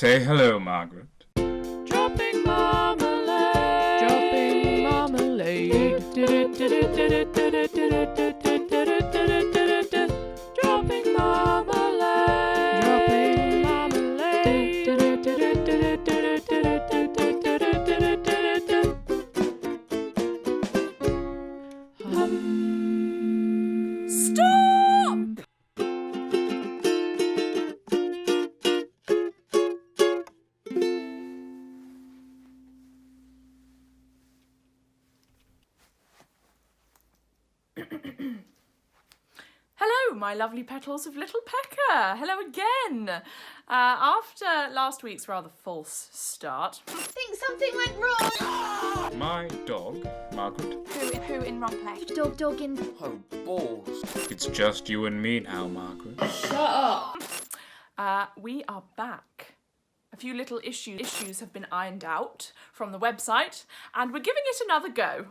Say hello, Margaret. Dropping marmalade. Dropping marmalade. Dropping marmalade. Dropping marmalade. Stop! Hello, my lovely petals of Little Pecker. Hello again. After last week's rather false start. I think something went wrong. My dog, Margaret. Who in wrong place? Dog in... Oh, balls. It's just you and me now, Margaret. Shut up. We are back. A few little issues have been ironed out from the website, and we're giving it another go.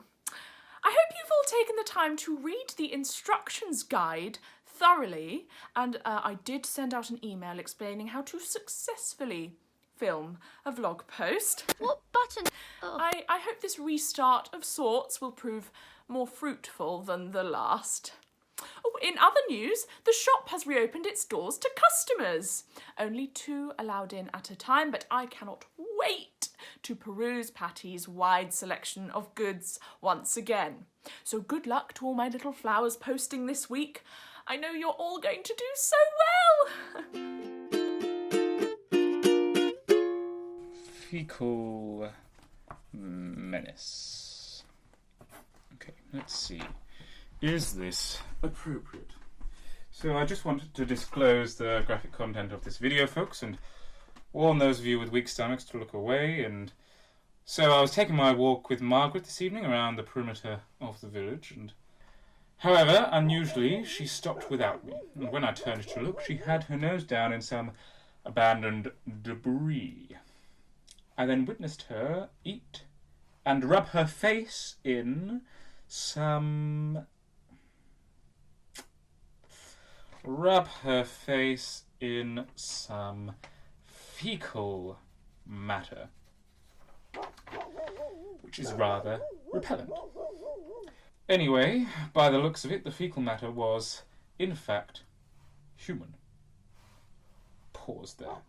I hope you've all taken the time to read the instructions guide thoroughly, and I did send out an email explaining how to successfully film a vlog post. What button? Oh. I hope this restart of sorts will prove more fruitful than the last. Oh, in other news, the shop has reopened its doors to customers. Only 2 allowed in at a time, but I cannot wait to peruse Patty's wide selection of goods once again. So good luck to all my little flowers posting this week. I know you're all going to do so well. Fecal menace. Okay, let's see. Is this appropriate? So I just wanted to disclose the graphic content of this video, folks, and warn those of you with weak stomachs to look away. And so I was taking my walk with Margaret this evening around the perimeter of the village, and however, unusually, she stopped without me. And when I turned to look, she had her nose down in some abandoned debris. I then witnessed her eat and rub her face in some fecal matter, which is rather repellent. Anyway, by the looks of it, the fecal matter was, in fact, human. Pause there.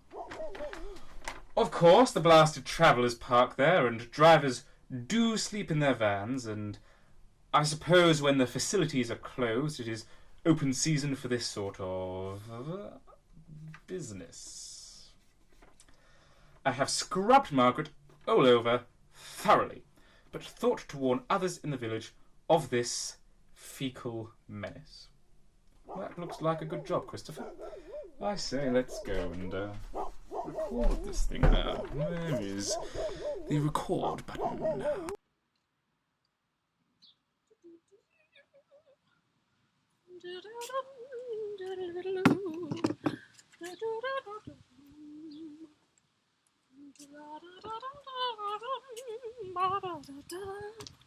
Of course, the blasted travellers park there, and drivers do sleep in their vans, and I suppose when the facilities are closed, it is open season for this sort of business. I have scrubbed Margaret all over thoroughly, but thought to warn others in the village of this fecal menace. That looks like a good job, Christopher. I say, let's go and record this thing now. Where is the record button now?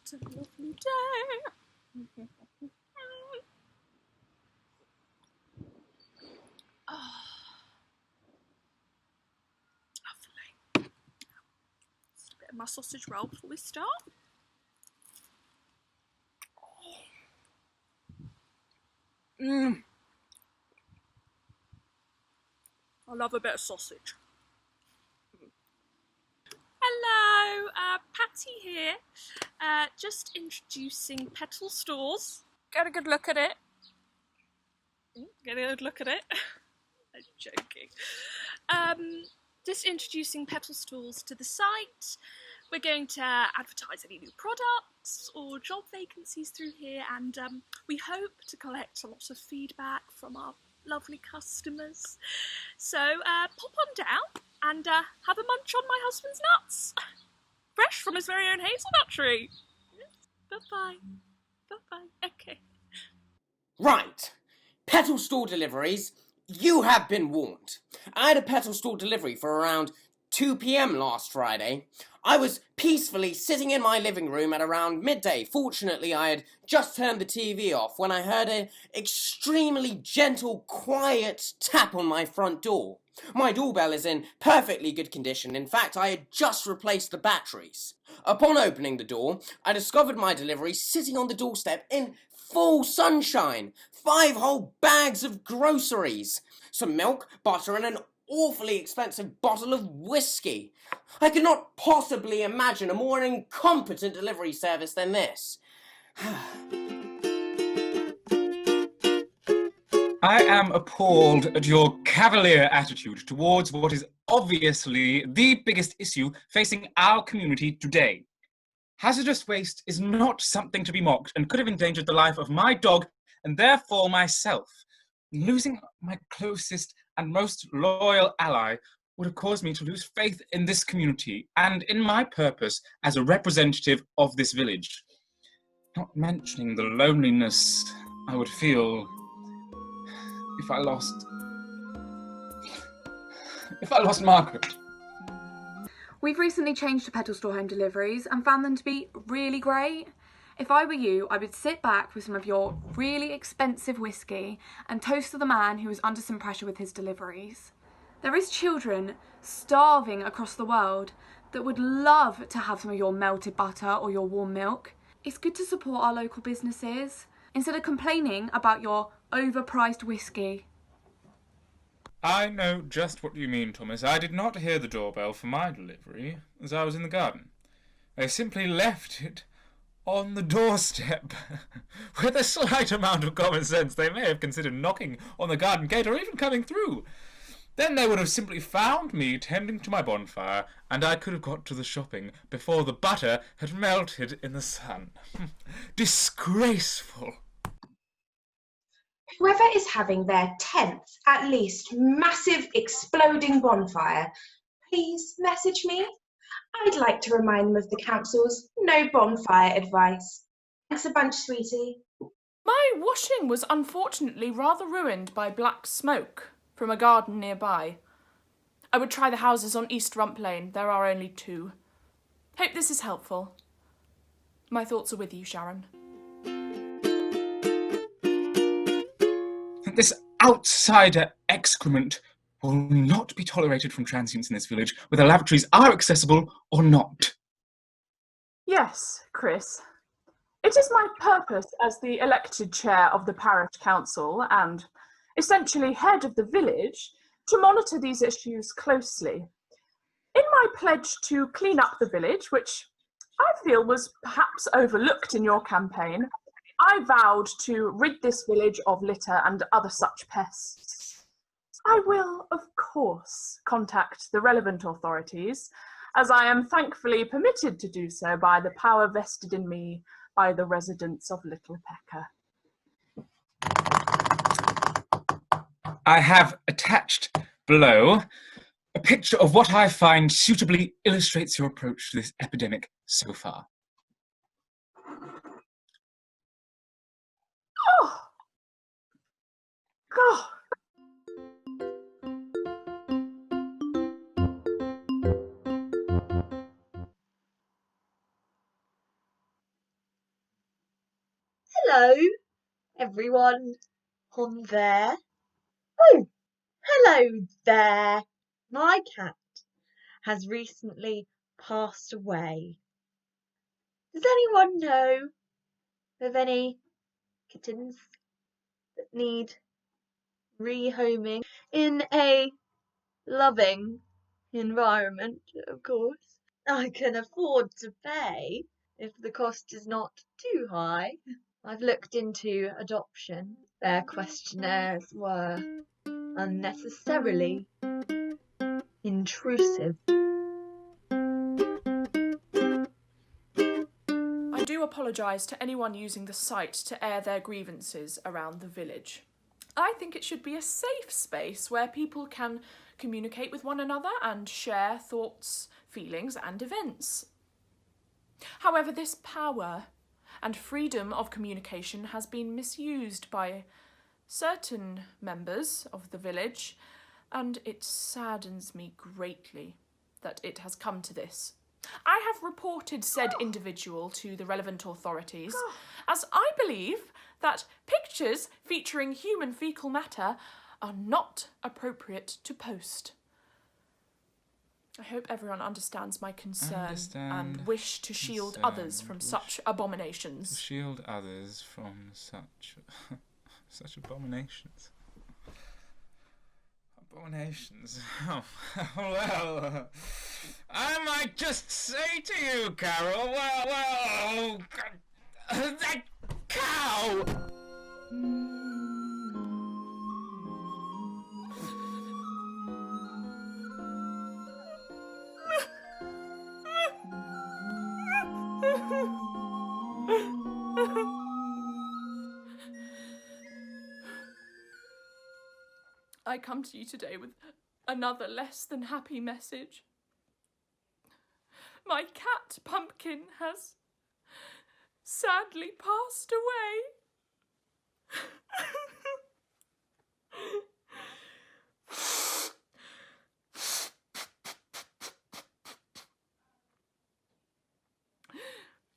It's a lovely day. Lovely. Just a bit of my sausage roll before we start. I love a bit of sausage. Hello, Patty here. Just introducing Petal Stores. Get a good look at it. Get a good look at it. I'm joking. Just introducing Petal Stores to the site. We're going to advertise any new products or job vacancies through here, and we hope to collect a lot of feedback from our lovely customers. So pop on down and have a munch on my husband's nuts. Fresh from his very own hazelnut tree. Bye-bye. Bye-bye. Okay. Right. Petal store deliveries, you have been warned. I had a petal store delivery for around 2 p.m. last Friday. I was peacefully sitting in my living room at around midday. Fortunately, I had just turned the TV off when I heard an extremely gentle, quiet tap on my front door. My doorbell is in perfectly good condition. In fact, I had just replaced the batteries. Upon opening the door, I discovered my delivery sitting on the doorstep in full sunshine. 5 whole bags of groceries. Some milk, butter, and an awfully expensive bottle of whiskey. I could not possibly imagine a more incompetent delivery service than this. I am appalled at your cavalier attitude towards what is obviously the biggest issue facing our community today. Hazardous waste is not something to be mocked and could have endangered the life of my dog and therefore myself. Losing my closest and most loyal ally would have caused me to lose faith in this community and in my purpose as a representative of this village. Not mentioning the loneliness I would feel if I lost Margaret. We've recently changed to Petal Store home deliveries and found them to be really great. If I were you, I would sit back with some of your really expensive whiskey and toast to the man who is under some pressure with his deliveries. There is children starving across the world that would love to have some of your melted butter or your warm milk. It's good to support our local businesses instead of complaining about your overpriced whiskey. I know just what you mean, Thomas. I did not hear the doorbell for my delivery as I was in the garden. I simply left it on the doorstep. With a slight amount of common sense, they may have considered knocking on the garden gate or even coming through. Then they would have simply found me tending to my bonfire, and I could have got to the shopping before the butter had melted in the sun. Disgraceful. Whoever is having their 10th, at least, massive exploding bonfire, please message me. I'd like to remind them of the council's no bonfire advice. Thanks a bunch, sweetie. My washing was unfortunately rather ruined by black smoke from a garden nearby. I would try the houses on East Rump Lane. There are only 2. Hope this is helpful. My thoughts are with you, Sharon. This outsider excrement will not be tolerated from transients in this village, whether lavatories are accessible or not. Yes, Chris. It is my purpose as the elected chair of the parish council and essentially head of the village to monitor these issues closely. In my pledge to clean up the village, which I feel was perhaps overlooked in your campaign, I vowed to rid this village of litter and other such pests. I will, of course, contact the relevant authorities, as I am thankfully permitted to do so by the power vested in me by the residents of Little Pecker. I have attached below a picture of what I find suitably illustrates your approach to this epidemic so far. Oh! God! Hello, everyone on there. Oh, hello there. My cat has recently passed away. Does anyone know of any kittens that need rehoming in a loving environment, of course? I can afford to pay if the cost is not too high. I've looked into adoption. Their questionnaires were unnecessarily intrusive. I do apologise to anyone using the site to air their grievances around the village. I think it should be a safe space where people can communicate with one another and share thoughts, feelings and events. However, this power and freedom of communication has been misused by certain members of the village, and it saddens me greatly. that it has come to this. I have reported said individual to the relevant authorities, as I believe that pictures featuring human fecal matter are not appropriate to post. I hope everyone understands my concern and wish to shield others from such abominations. Shield others from such abominations. Abominations. Oh, well, I might just say to you, Carol, well, that cow! I come to you today with another less than happy message. My cat, Pumpkin, has sadly passed away.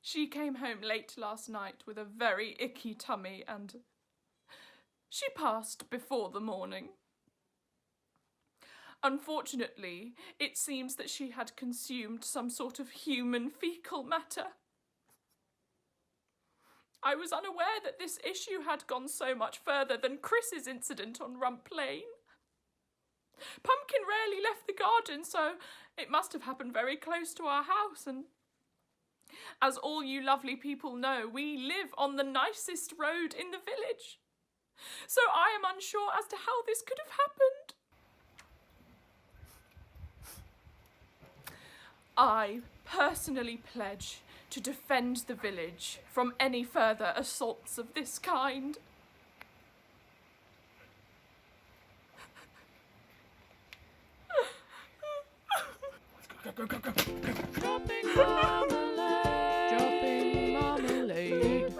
She came home late last night with a very icky tummy and she passed before the morning. Unfortunately, it seems that she had consumed some sort of human fecal matter. I was unaware that this issue had gone so much further than Chris's incident on Rump Lane. Pumpkin rarely left the garden, so it must have happened very close to our house, and as all you lovely people know, we live on the nicest road in the village. So I am unsure as to how this could have happened. I personally pledge to defend the village from any further assaults of this kind. Go. Dropping marmalade. Dropping marmalade.